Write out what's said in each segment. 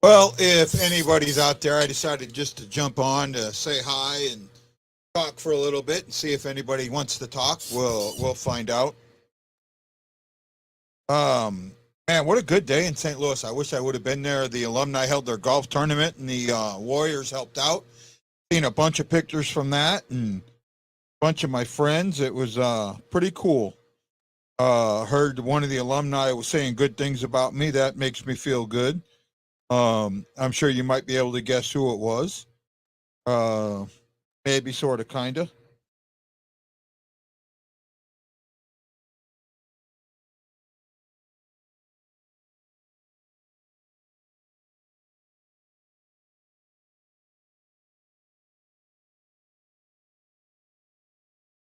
Well, if anybody's out there, I decided just to jump on to say hi and talk for a little bit and see if anybody wants to talk. We'll find out. Um, Man, what a good day in St. Louis. I wish I would have been there. The alumni held their golf tournament, and the Warriors helped out. Seen a bunch of pictures from that, and a bunch of my friends. It was pretty cool. Heard one of the alumni was saying good things about me. That makes me feel good. I'm sure you might be able to guess who it was. Uh, Maybe, sort of, kind of.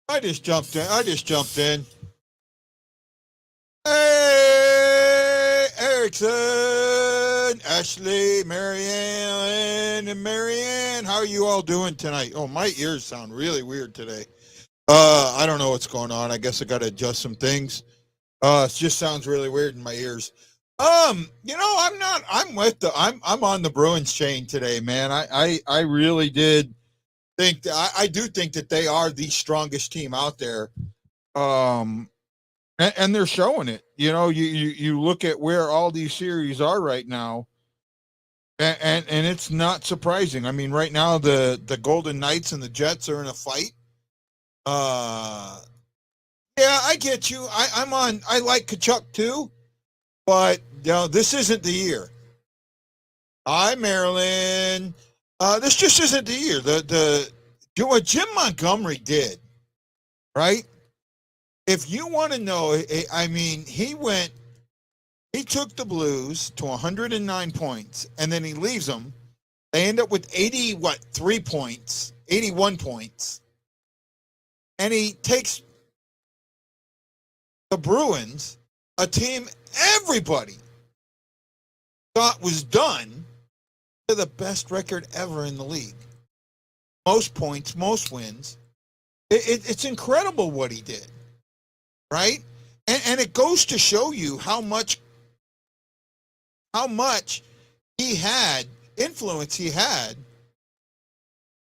I just jumped in. I just jumped in. Hey, Erickson, Ashley, Marianne, and Marianne. How are you all doing tonight? Oh, my ears sound really weird today. I don't know what's going on. I guess I got to adjust some things. It just sounds really weird in my ears. I'm not. I'm with the. I'm on the Bruins chain today, man. I really did think that, I do think that they are the strongest team out there. Um, and they're showing it. You look at where all these series are right now, and it's not surprising. I mean, right now the Golden Knights and the Jets are in a fight. Uh, yeah, I get you. I'm on. I like Kachuk too, but this isn't the year. Hi, Maryland. This just isn't the year. What Jim Montgomery did, right? If you want to know, I mean, he took the Blues to 109 points, and then he leaves them. They end up with 3 points, 81 points, and he takes the Bruins, a team everybody thought was done, to the best record ever in the league. Most points, most wins. It's incredible what he did, right? And it goes to show you how much he had influence he had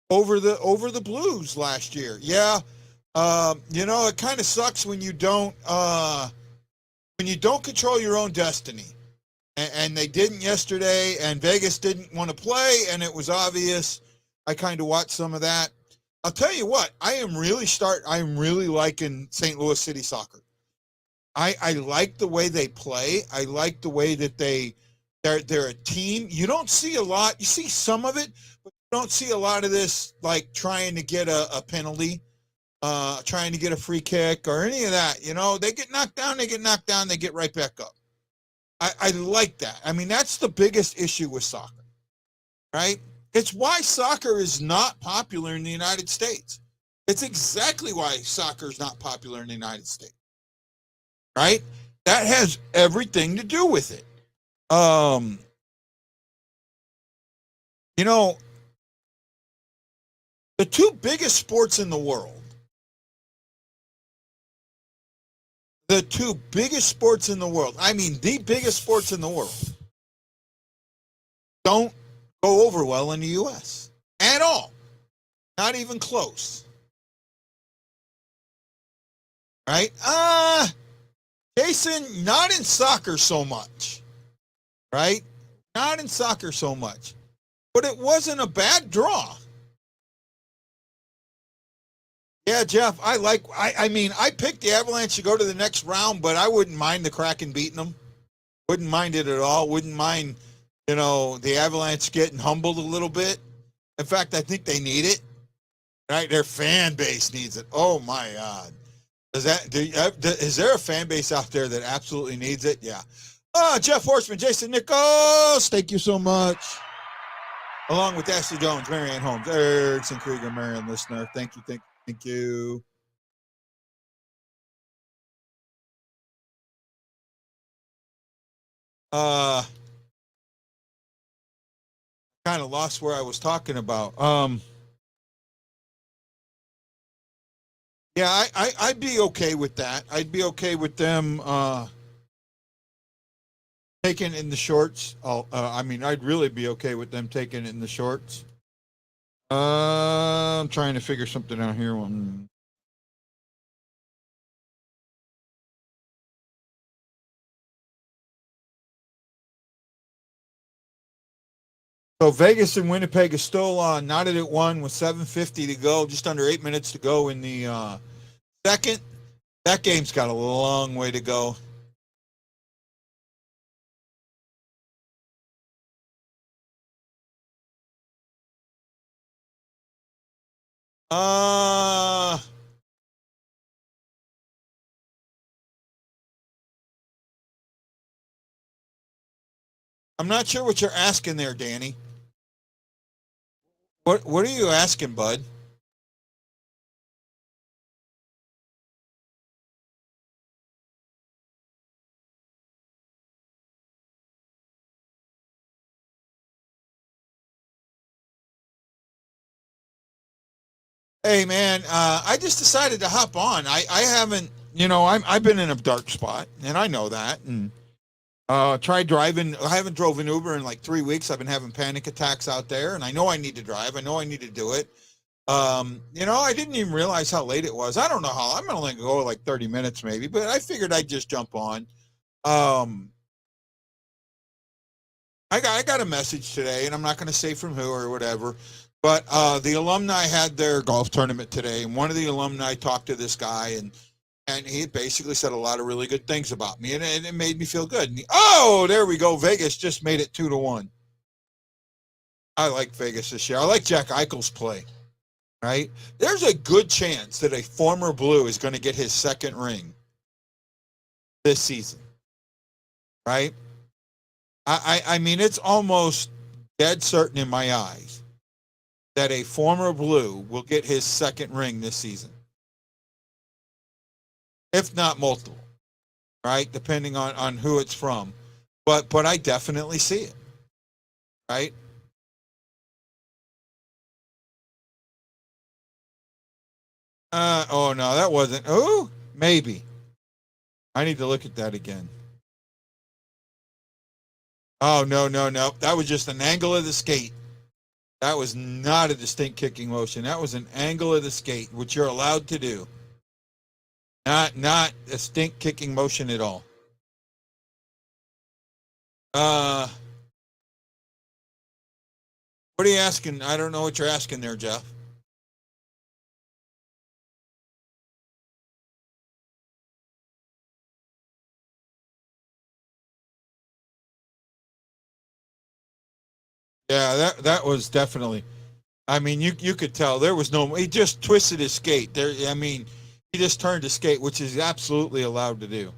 over the Blues last year. Yeah, it kind of sucks when you don't control your own destiny, and they didn't yesterday, and Vegas didn't want to play, and it was obvious. I kind of watched some of that. I'll tell you what, I am really liking St. Louis City Soccer. I like the way they play. I like the way that they're a team. You don't see a lot. You see some of it, but you don't see a lot of this, like trying to get a penalty, trying to get a free kick or any of that. They get knocked down, they get right back up. I like that. I mean, that's the biggest issue with soccer, right? It's why soccer is not popular in the United States. It's exactly why soccer is not popular in the United States, right? That has everything to do with it. Um, you know, the two biggest sports in the world, the two biggest sports in the world, I mean, the biggest sports in the world, don't go over well in the U.S. at all. Not even close, right? Jason, not in soccer so much, right? Not in soccer so much. But it wasn't a bad draw. Yeah, Jeff, I mean, I picked the Avalanche to go to the next round, but I wouldn't mind the Kraken beating them. Wouldn't mind it at all. Wouldn't mind, the Avalanche getting humbled a little bit. In fact, I think they need it. Right? Their fan base needs it. Oh my God. Is there a fan base out there that absolutely needs it? Yeah. Jeff Horseman, Jason Nichols, thank you so much. Along with Ashley Jones, Marianne Holmes, Erickson Krieger, Marianne Listener. Thank you. Uh, Kind of lost where I was talking about. Yeah, I'd be okay with that. I'd be okay with them taking it in the shorts. I mean, I'd really be okay with them taking it in the shorts. I'm trying to figure something out here. So Vegas and Winnipeg is still knotted at one with 7:50 to go, just under 8 minutes to go in the second. That game's got a long way to go. Uh, I'm not sure what you're asking there, Danny. What are you asking, bud? Hey man, I just decided to hop on. I haven't, I've been in a dark spot, and I know that. And tried driving. I haven't drove an Uber in like 3 weeks. I've been having panic attacks out there, and I know I need to drive. I know I need to do it. I didn't even realize how late it was. I don't know how. I'm only gonna go like 30 minutes maybe, but I figured I'd just jump on. Um, I got a message today, and I'm not going to say from who or whatever, but the alumni had their golf tournament today, and one of the alumni talked to this guy, and he basically said a lot of really good things about me, and it made me feel good. Oh, there we go. Vegas just made it 2-1. I like Vegas this year. I like Jack Eichel's play. Right? There's a good chance that a former Blue is going to get his second ring this season. Right? I mean, it's almost dead certain in my eyes that a former Blue will get his second ring this season, if not multiple. Right? Depending on who it's from, but I definitely see it. Right? Oh no, that wasn't. Oh, maybe. I need to look at that again. Oh no, no, no. That was just an angle of the skate. That was not a distinct kicking motion. That was an angle of the skate, which you're allowed to do. Not a distinct kicking motion at all. Uh, what are you asking? I don't know what you're asking there, Jeff. Yeah, that was definitely. I mean, you could tell there was no. He just twisted his skate. There. I mean, he just turned his skate, which is absolutely allowed to do.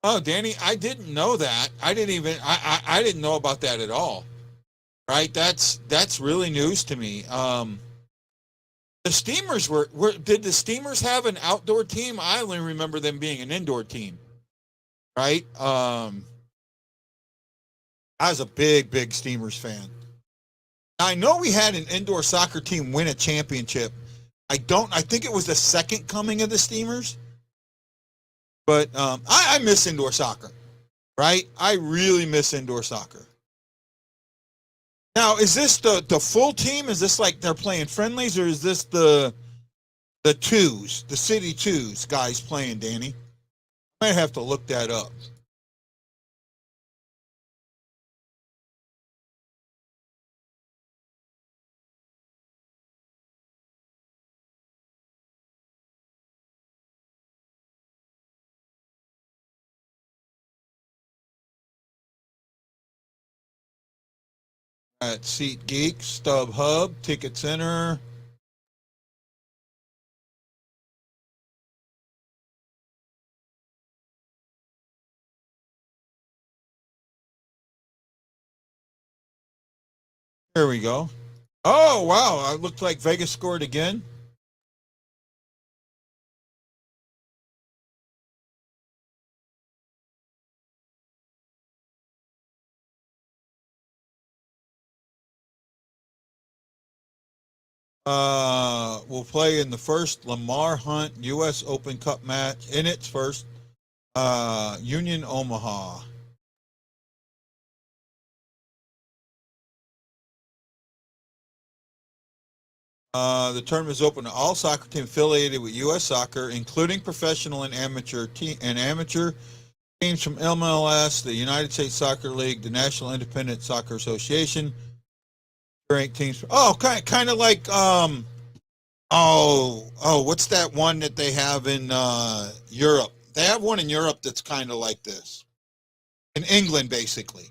Oh, Danny, I didn't know that. I didn't even. I didn't know about that at all. Right? That's really news to me. The Steamers were did the Steamers have an outdoor team? I only remember them being an indoor team, right? I was a big Steamers fan. I know we had an indoor soccer team win a championship. I think it was the second coming of the Steamers, but I miss indoor soccer, right? I really miss indoor soccer. Now, is this the full team? Is this like they're playing friendlies, or is this the twos, the city twos guys playing, Danny? I might have to look that up. At SeatGeek, StubHub, Ticket Center. There we go. Oh wow! It looked like Vegas scored again. will play in the first Lamar Hunt U.S. Open Cup match in its first Union Omaha. The tournament is open to all soccer teams affiliated with U.S. Soccer, including professional and amateur teams from MLS, the United States Soccer League, the National Independent Soccer Association. Ranked teams. Oh, kind of like what's that one that they have in Europe? They have one in Europe that's kind of like this. In England, basically.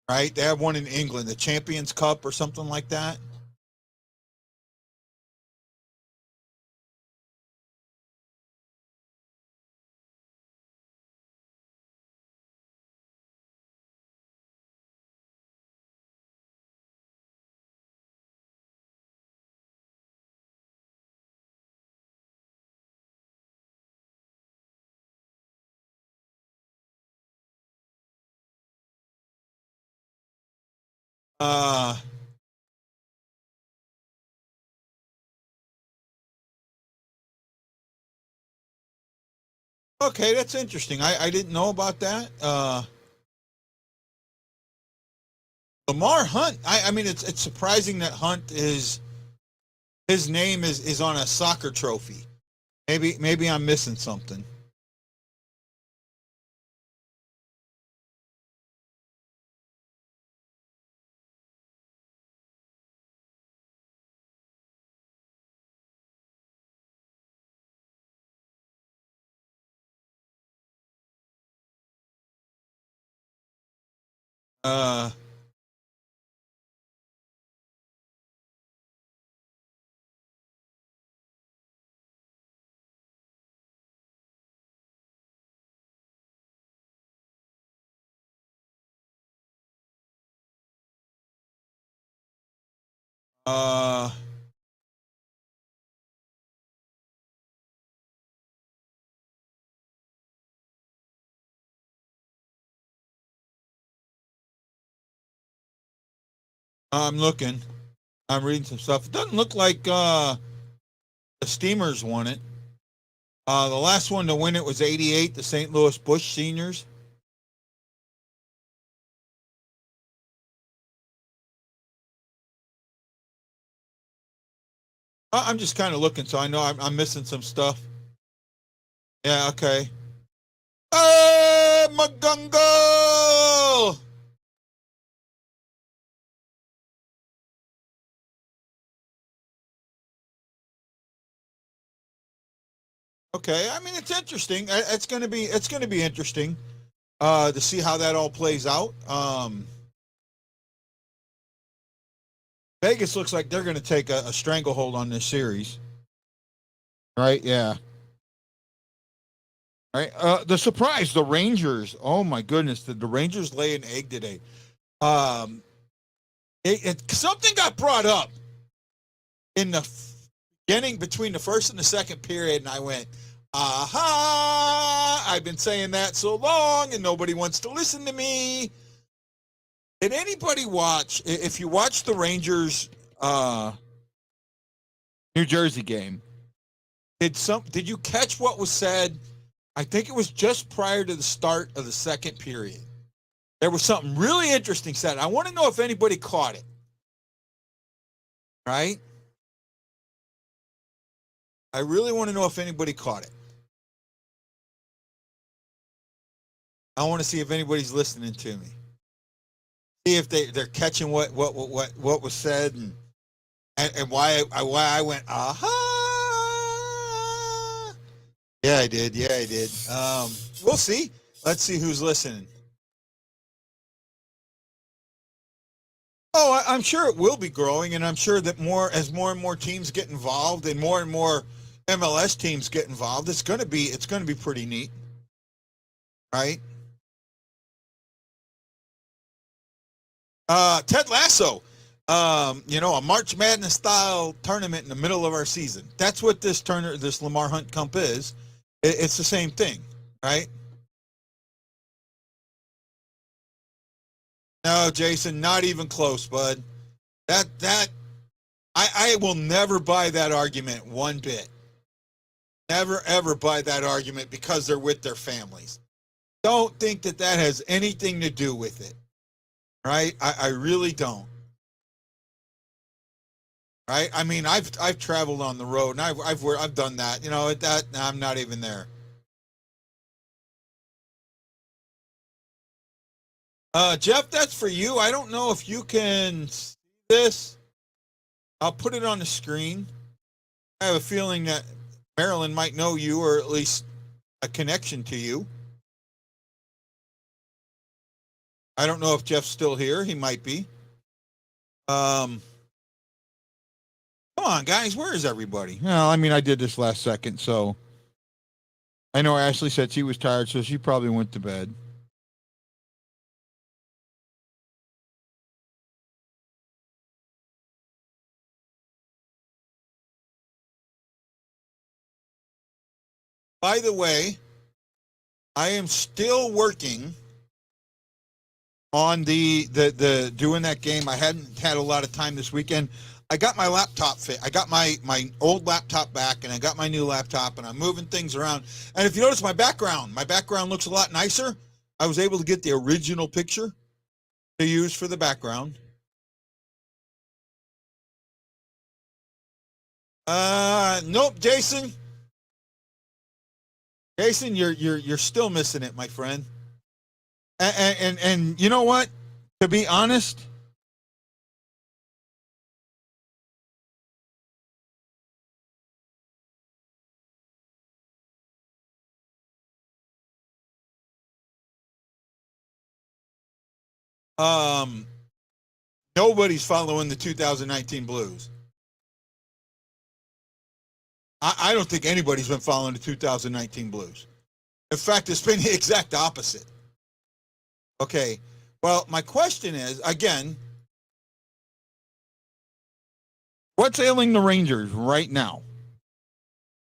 Right? They have one in England, the Champions Cup or something like that. Uh, okay, that's interesting. I didn't know about that. Lamar Hunt. I mean, it's surprising that Hunt is his name is on a soccer trophy. Maybe I'm missing something. Uh, uh, I'm looking. I'm reading some stuff. It doesn't look like the Steamers won it. The last one to win it was '88, the St. Louis Bush Seniors. I'm just kind of looking, so I know I'm missing some stuff. Yeah, okay. Hey, Magungo! Okay, I mean it's interesting. It's gonna be interesting to see how that all plays out. Vegas looks like they're gonna take a stranglehold on this series. Right? Yeah. Right. The surprise, the Rangers. Oh my goodness, did the Rangers lay an egg today? Um, something got brought up in the beginning between the first and the second period, and I went, "Aha! I've been saying that so long, and nobody wants to listen to me." Did anybody watch? If you watch the Rangers New Jersey game, did you catch what was said? I think it was just prior to the start of the second period. There was something really interesting said. I want to know if anybody caught it. Right? I really want to know if anybody caught it. I want to see if anybody's listening to me. See if they're catching what was said and why I went aha. Yeah, I did. Yeah, I did. We'll see. Let's see who's listening. Oh, I'm sure it will be growing, and I'm sure that more and more teams get involved, and more MLS teams get involved, it's gonna be pretty neat, right? Ted Lasso, a March Madness style tournament in the middle of our season. That's what this Lamar Hunt Cup is. It's the same thing, right? No, Jason, not even close, bud. That I will never buy that argument one bit. Never, ever buy that argument because they're with their families. Don't think that that has anything to do with it. Right? I really don't. Right? I mean, I've traveled on the road and I've done that. You know, that I'm not even there. Jeff, that's for you. I don't know if you can see this. I'll put it on the screen. I have a feeling that Marilyn might know you, or at least a connection to you. I don't know if Jeff's still here. He might be. Come on, guys. Where is everybody? Well, I mean, I did this last second, so I know Ashley said she was tired, so she probably went to bed. By the way, I am still working on the doing that game. I hadn't had a lot of time this weekend. I got my laptop fit. I got my old laptop back, and I got my new laptop, and I'm moving things around. And if you notice my background looks a lot nicer. I was able to get the original picture to use for the background. Nope, Jason. Jason, you're still missing it, my friend. And you know what? To be honest, nobody's following the 2019 Blues. I don't think anybody's been following the 2019 Blues. In fact, it's been the exact opposite. Okay. Well, my question is, again, what's ailing the Rangers right now?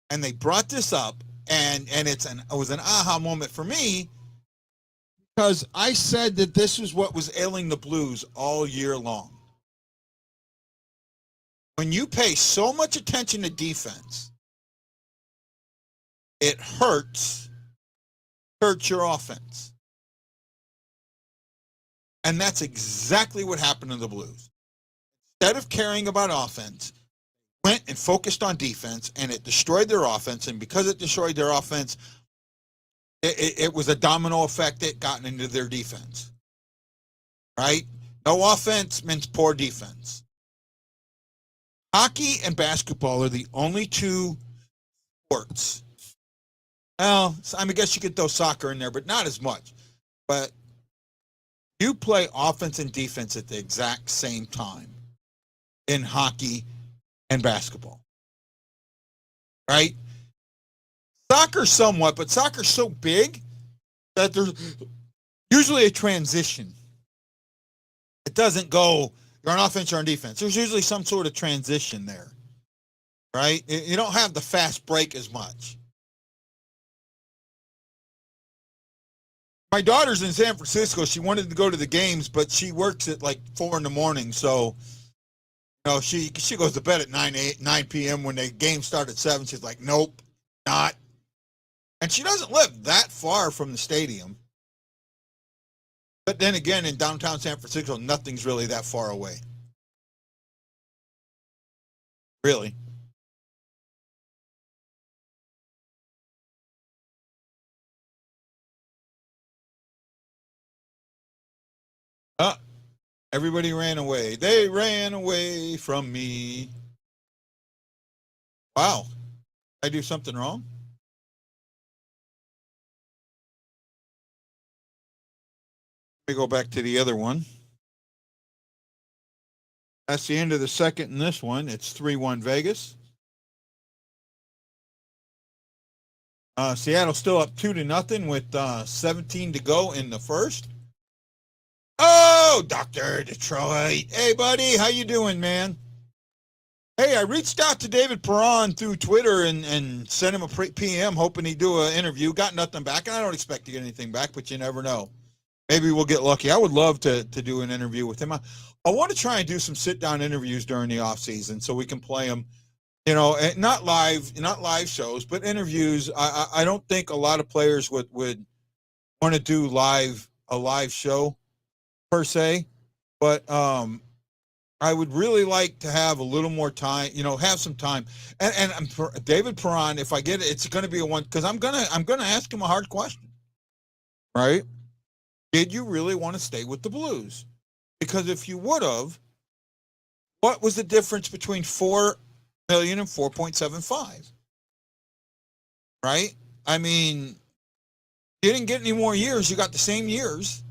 And they brought this up, and it was an aha moment for me, because I said that this is what was ailing the Blues all year long. When you pay so much attention to defense, it hurts your offense. And that's exactly what happened to the Blues. Instead of caring about offense, went and focused on defense, and it destroyed their offense. And because it destroyed their offense, it was a domino effect that got into their defense. Right? No offense means poor defense. Hockey and basketball are the only two sports. Well, I guess you could throw soccer in there, but not as much. But you play offense and defense at the exact same time in hockey and basketball. Right? Soccer somewhat, but soccer's so big that there's usually a transition. It doesn't go, you're on offense, you're on defense. There's usually some sort of transition there. Right? You don't have the fast break as much. My daughter's in San Francisco. She wanted to go to the games, but she works at like 4 a.m. So, you know, she goes to bed at 9 p.m. when the game starts at 7. She's like, nope, not. And she doesn't live that far from the stadium. But then again, in downtown San Francisco, nothing's really that far away. Really. Everybody ran away. They ran away from me. Wow. Did I do something wrong? Let me go back to the other one. That's the end of the second in this one. It's 3-1 Vegas. Seattle still up 2-0 with 17 to go in the first. Oh, Dr. Detroit. Hey, buddy, how you doing, man? Hey, I reached out to David Perron through Twitter and sent him a PM hoping he'd do an interview. Got nothing back, and I don't expect to get anything back, but you never know. maybe we'll get lucky. I would love to do an interview with him. I want to try and do some sit down interviews during the off season so we can play them. You know, not live shows, but interviews. I don't think a lot of players would want to do a live show per se, but I would really like to have a little more time, you know, have some time. And David Perron, if I get it, it's going to be a one, because I'm gonna ask him a hard question, right? Did you really want to stay with the Blues? Because if you would have, what was the difference between $4 million and 4.75? Right? I mean, you didn't get any more years. You got the same years.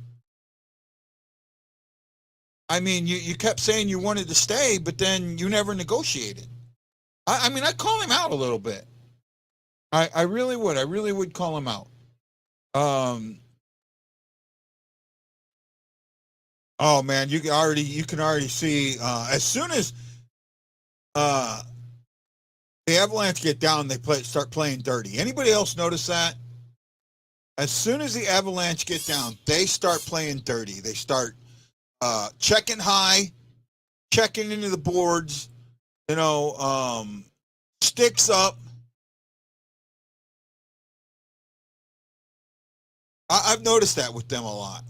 I mean, you kept saying you wanted to stay, but then you never negotiated. I mean, I'd call him out a little bit. I really would. I really would call him out. Oh man, you can already see as soon as the Avalanche get down, they start playing dirty. Anybody else notice that? As soon as the Avalanche get down, they start playing dirty. They start checking high, checking into the boards, you know, sticks up. I've noticed that with them a lot.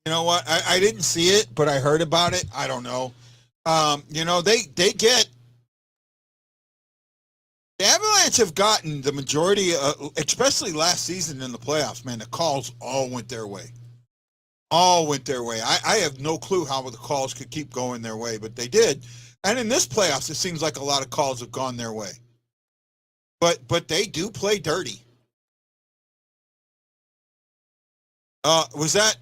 You know what? I didn't see it, but I heard about it. I don't know. You know, they get the Avalanche have gotten the majority, especially last season in the playoffs. Man, the calls all went their way. All went their way. I have no clue how the calls could keep going their way, but they did. And in this playoffs, it seems like a lot of calls have gone their way. But they do play dirty. Was that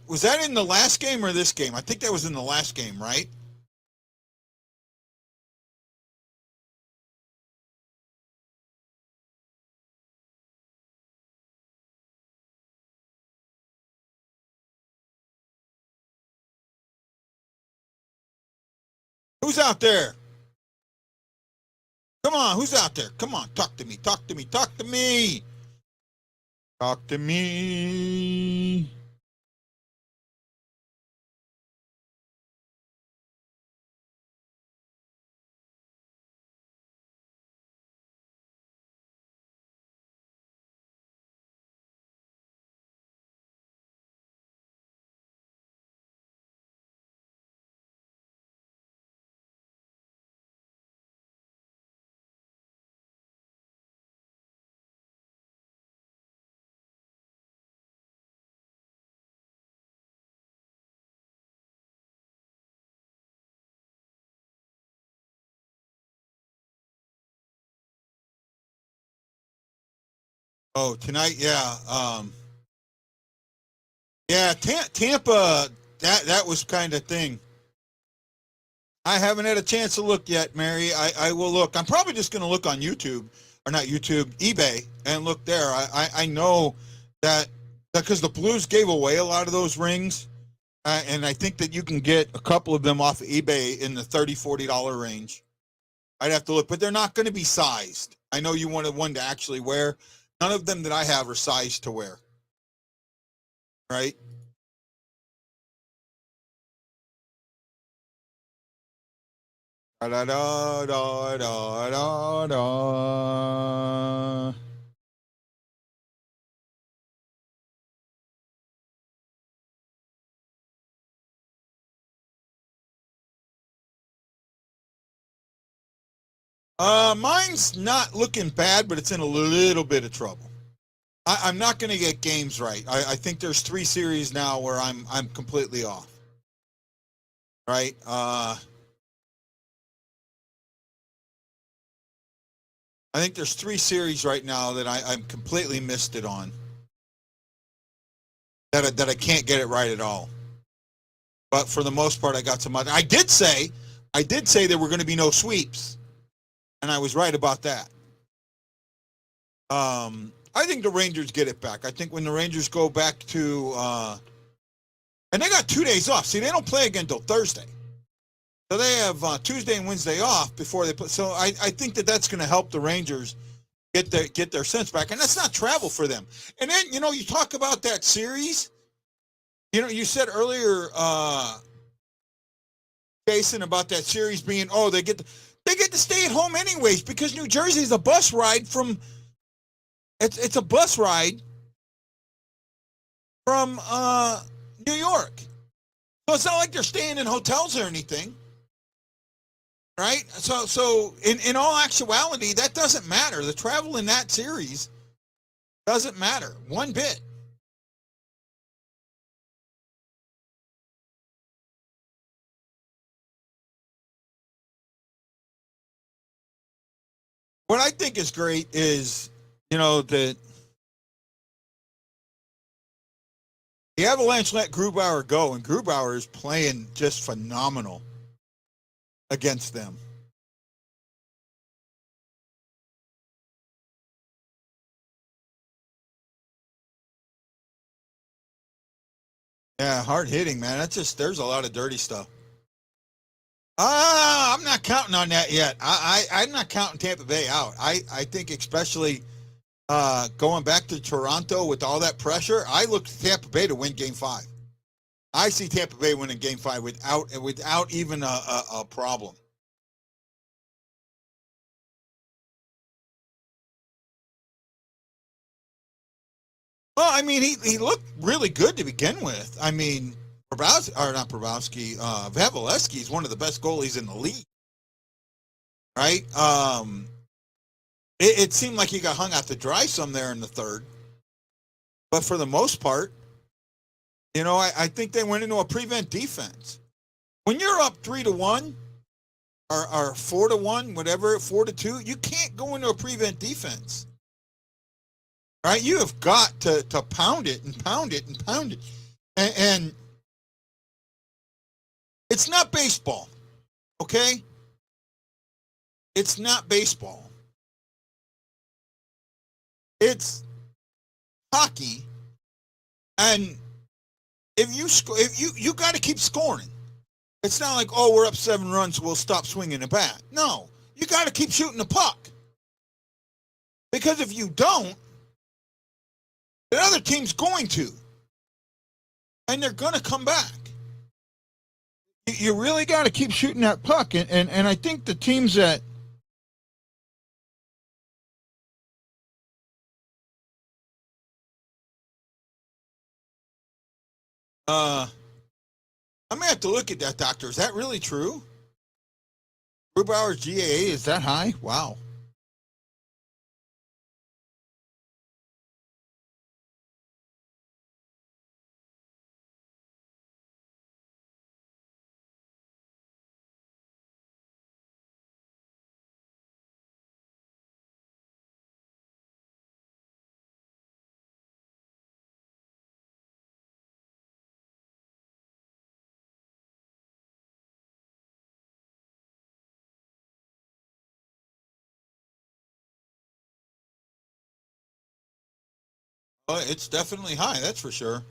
in the last game or this game? I think that was in the last game, right? Who's out there? Come on, who's out there? Come on, talk to me, talk to me, talk to me. Talk to me. Oh, tonight, yeah. Yeah, Tampa, that was kind of thing. I haven't had a chance to look yet, Mary. I will look. I'm probably just going to look on YouTube, or not YouTube, eBay, and look there. I know that because the Blues gave away a lot of those rings, and I think that you can get a couple of them off of eBay in the $30-$40 range. I'd have to look, but they're not going to be sized. I know you wanted one to actually wear. None of them that I have are sized to wear. Right? Da, da, da, da, da, da. Mine's not looking bad, but it's in a little bit of trouble. I'm not going to get games right. I think there's 3 series now where I'm completely off. Right? I think there's 3 series right now that I'm completely missed it on. That I can't get it right at all. But for the most part, I got some other. I did say there were going to be no sweeps. and I was right about that. I think the Rangers get it back. I think when the Rangers go back to, and they got 2 days off. See, they don't play again until Thursday. So they have Tuesday and Wednesday off before they play. So I think that's going to help the Rangers get their sense back. And that's not travel for them. And then, you talk about that series. You said earlier, Jason, about that series being, they get to stay at home anyways because New Jersey is a bus ride from. It's a bus ride from New York. So it's not like they're staying in hotels or anything. Right? So in all actuality, that doesn't matter. The travel in that series doesn't matter one bit. What I think is great is, that the Avalanche let Grubauer go, and Grubauer is playing just phenomenal against them. Yeah, hard hitting, man. There's a lot of dirty stuff. I'm not counting on that yet. I'm not counting Tampa Bay out. I think especially going back to Toronto with all that pressure, I look to Tampa Bay to win Game 5. I see Tampa Bay winning Game 5 without even a problem. Well, I mean, he looked really good to begin with. I mean, Vasilevsky is one of the best goalies in the league, right? It seemed like he got hung out to dry some there in the third, but for the most part, I think they went into a prevent defense. When you're up 3-1 or 4-1, whatever, 4-2, you can't go into a prevent defense. Right? You have got to pound it and pound it and pound it. And it's not baseball, okay? It's not baseball. It's hockey. And if you got to keep scoring. It's not like, we're up 7 runs, so we'll stop swinging the bat. No, you got to keep shooting the puck. Because if you don't, the other team's going to. And they're going to come back. You really got to keep shooting that puck. And I think the teams that I may have to look at that, doctor. Is that really true? Grubauer's GAA is that high? Wow. It's definitely high, that's for sure.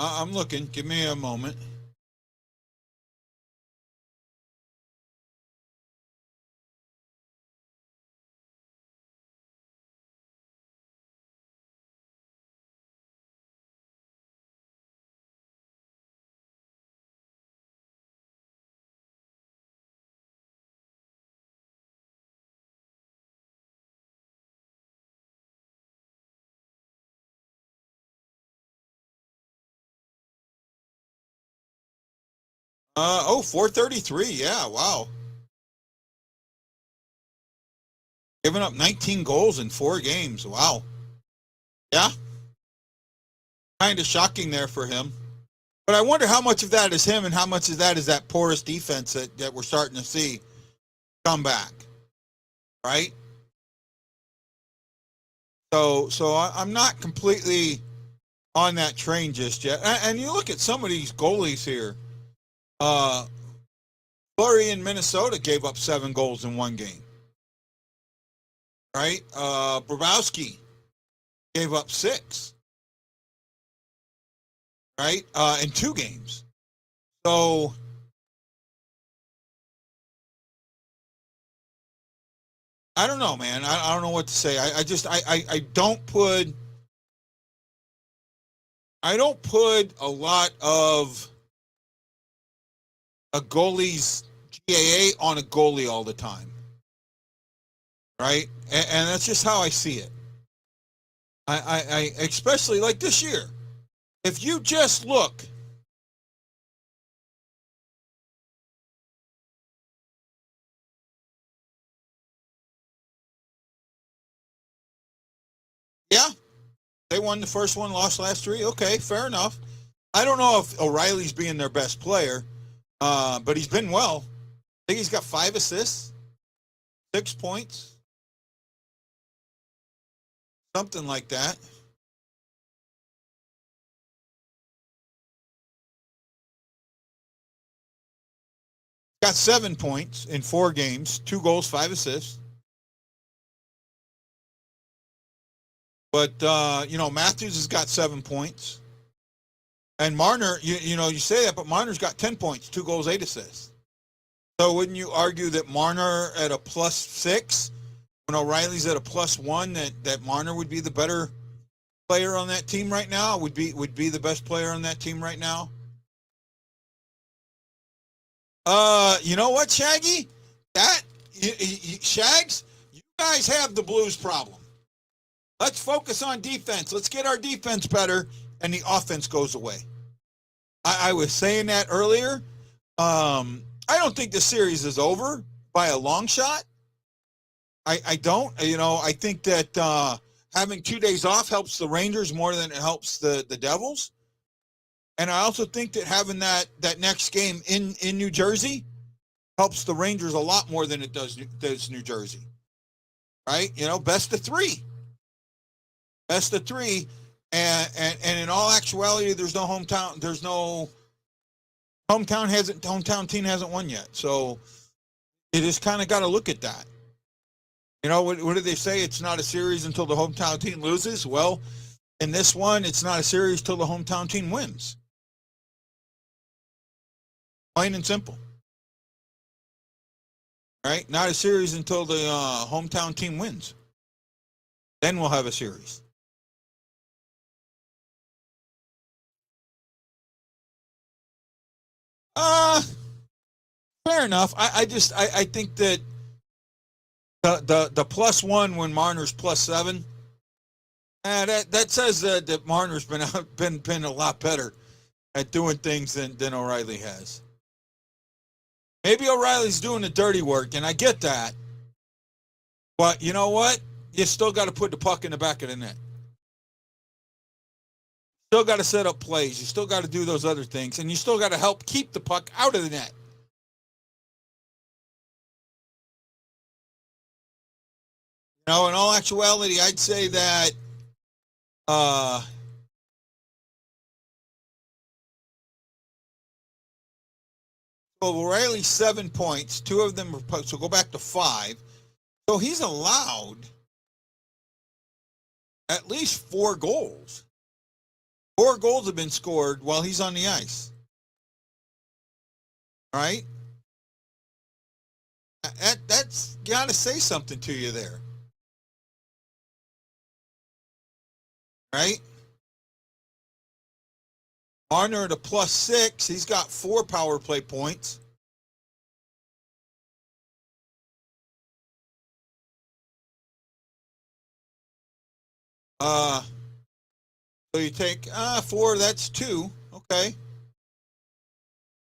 I'm looking. Give me a moment. Oh, 433. Yeah, wow. Giving up 19 goals in 4 games. Wow. Yeah. Kind of shocking there for him. But I wonder how much of that is him and how much of that is that porous defense that we're starting to see come back. Right? So I'm not completely on that train just yet. And you look at some of these goalies here. Fleury in Minnesota gave up 7 goals in one game. Right? Bobrovsky gave up 6. Right? In 2 games. So I don't know, man. I don't know what to say. I don't put a lot of a goalie's GAA on a goalie all the time. Right? And that's just how I see it. I especially like this year. If you just look, yeah, they won the first one, lost last 3. Okay, fair enough. I don't know if O'Reilly's being their best player, but he's been well. I think he's got 5 assists, 6 points, something like that. Got 7 points in 4 games, 2 goals, 5 assists. But Matthews has got 7 points, and Marner. You say that, but Marner's got 10 points, 2 goals, 8 assists. So wouldn't you argue that Marner at a +6, when O'Reilly's at a +1, that Marner would be the better player on that team right now? Would be the best player on that team right now? You know what, Shaggy? Shags, you guys have the Blues problem. Let's focus on defense. Let's get our defense better, and the offense goes away. I was saying that earlier. I don't think the series is over by a long shot. I don't. I think that having 2 days off helps the Rangers more than it helps the Devils. And I also think that having that next game in New Jersey helps the Rangers a lot more than it does New Jersey. Right? Best of 3. Best of 3. And in all actuality, there's no hometown. There's no hometown team hasn't won yet. So you just kind of got to look at that. What do they say? It's not a series until the hometown team loses. Well, in this one, it's not a series till the hometown team wins. Plain and simple. Right? Not a series until the hometown team wins. Then we'll have a series. Fair enough. I think that the +1 when Marner's +7, that says that Marner's been a lot better at doing things than O'Reilly has. Maybe O'Reilly's doing the dirty work, and I get that. But you know what? You still got to put the puck in the back of the net. Still got to set up plays. You still got to do those other things, and you still got to help keep the puck out of the net. In all actuality, I'd say that so O'Reilly's 7 points, 2 of them are, so go back to 5. So he's allowed at least 4 goals. 4 goals have been scored while he's on the ice. Right? That's got to say something to you there. Right? Marner at a +6. He's got 4 power play points. So you take 4, that's 2. Okay.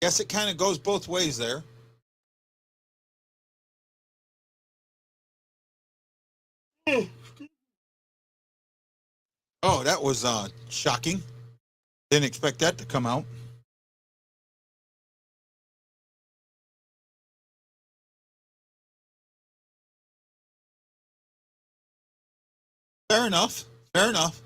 Guess it kind of goes both ways there. Oh, that was shocking. Didn't expect that to come out. Fair enough. Fair enough.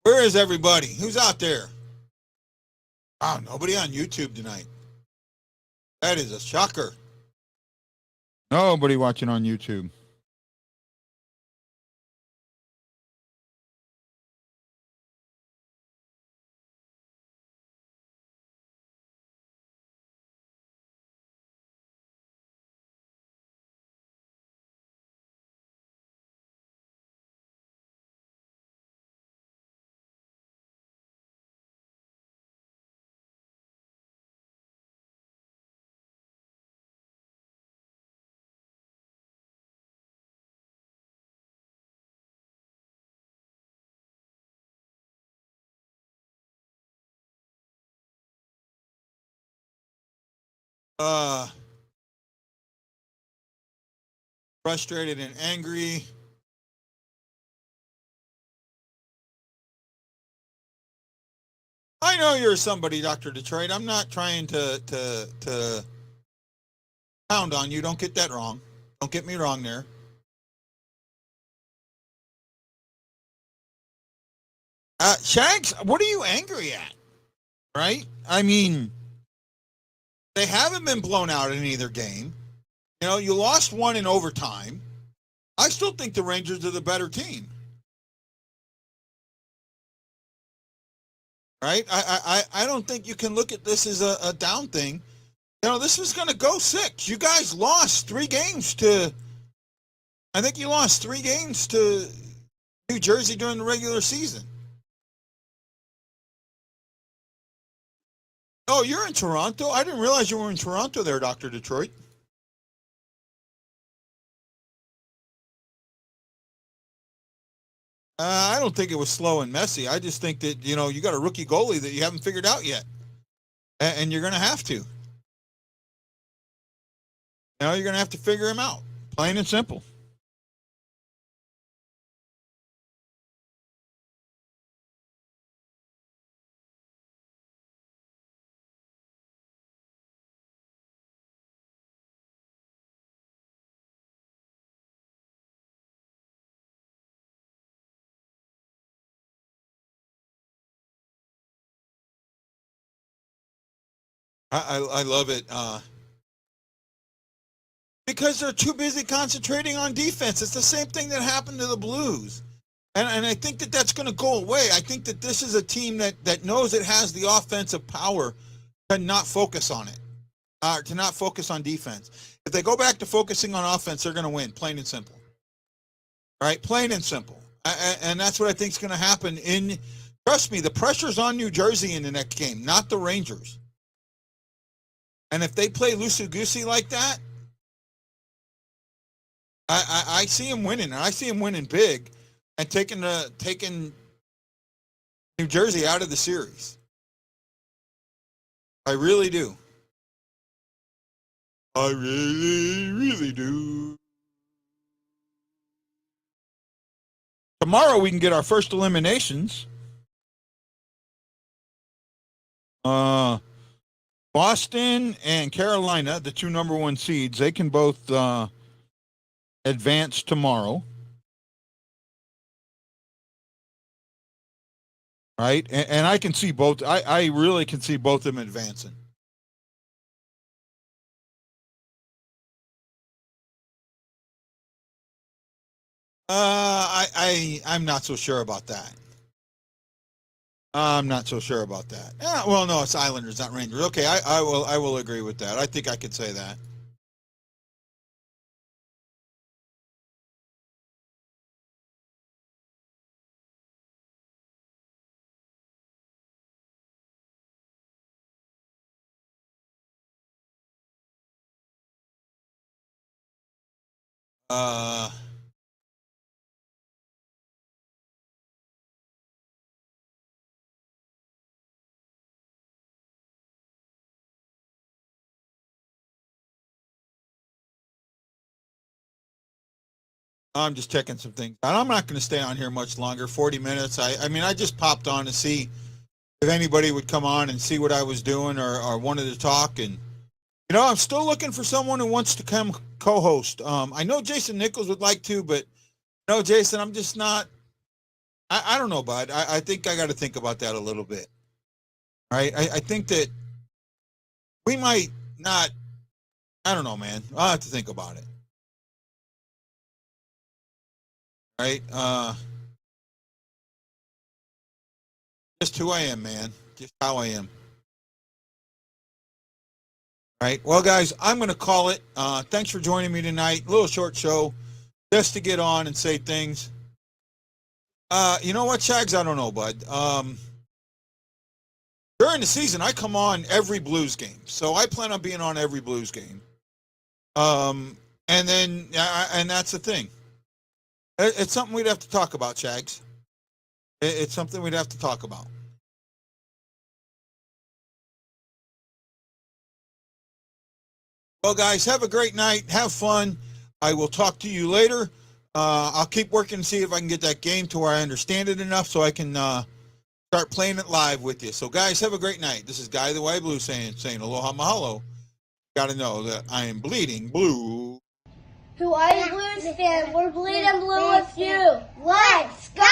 Where is everybody? Who's out there? Oh, nobody on YouTube tonight. That is a shocker. Nobody watching on YouTube. Frustrated and angry. I know you're somebody, Dr. Detroit. I'm not trying to pound on you. Don't get that wrong. Don't get me wrong there. Shanks, what are you angry at? Right? I mean, they haven't been blown out in either game. You know, you lost one in overtime. I still think the Rangers are the better team. Right? I don't think you can look at this as a down thing. You know, this was going to go 6. You guys lost 3 games to, I think you lost 3 games to New Jersey during the regular season. Oh, you're in Toronto? I didn't realize you were in Toronto there, Dr. Detroit. I don't think it was slow and messy. I just think that, you know, you got a rookie goalie that you haven't figured out yet. And you're going to have to. You know, you're going to have to figure him out. Plain and simple. I love it. Because they're too busy concentrating on defense. It's the same thing that happened to the Blues. And I think that that's going to go away. I think that this is a team that knows it has the offensive power to not focus on it, to not focus on defense. If they go back to focusing on offense, they're going to win, plain and simple. Right? Plain and simple. And that's what I think is going to happen. Trust me, the pressure's on New Jersey in the next game, not the Rangers. And if they play loosey-goosey like that, I see him winning. I see him winning big and taking New Jersey out of the series. I really do. I really, really do. Tomorrow we can get our first eliminations. Boston and Carolina, the 2 number 1 seeds, they can both advance tomorrow. Right? And I can see both. I really can see both of them advancing. I'm not so sure about that. I'm not so sure about that. Well, no, it's Islanders, not Rangers. Okay, I will agree with that. I think I could say that. I'm just checking some things out. I'm not going to stay on here much longer. 40 minutes. I mean, I just popped on to see if anybody would come on and see what I was doing or wanted to talk. And, you know, I'm still looking for someone who wants to come co-host. I know Jason Nichols would like to, but no, Jason, I'm just not I don't know, bud. I think I got to think about that a little bit. Right? I think that we might not. I don't know, man. I'll have to think about it. Right? Just who I am, man. Just how I am. Right. Well, guys, I'm going to call it. Thanks for joining me tonight. A little short show just to get on and say things. You know what, Shags? I don't know, bud. During the season, I come on every Blues game, so I plan on being on every Blues game. And then, and that's the thing. It's something we'd have to talk about, Shags. It's something we'd have to talk about. Well, guys, have a great night. Have fun. I will talk to you later. I'll keep working to see if I can get that game to where I understand it enough so I can start playing it live with you. So, guys, have a great night. This is Guy the White Blue saying aloha mahalo. Got to know that I am bleeding blue. Hawaii Blues fan, we're bleeding blue with you. Let's go!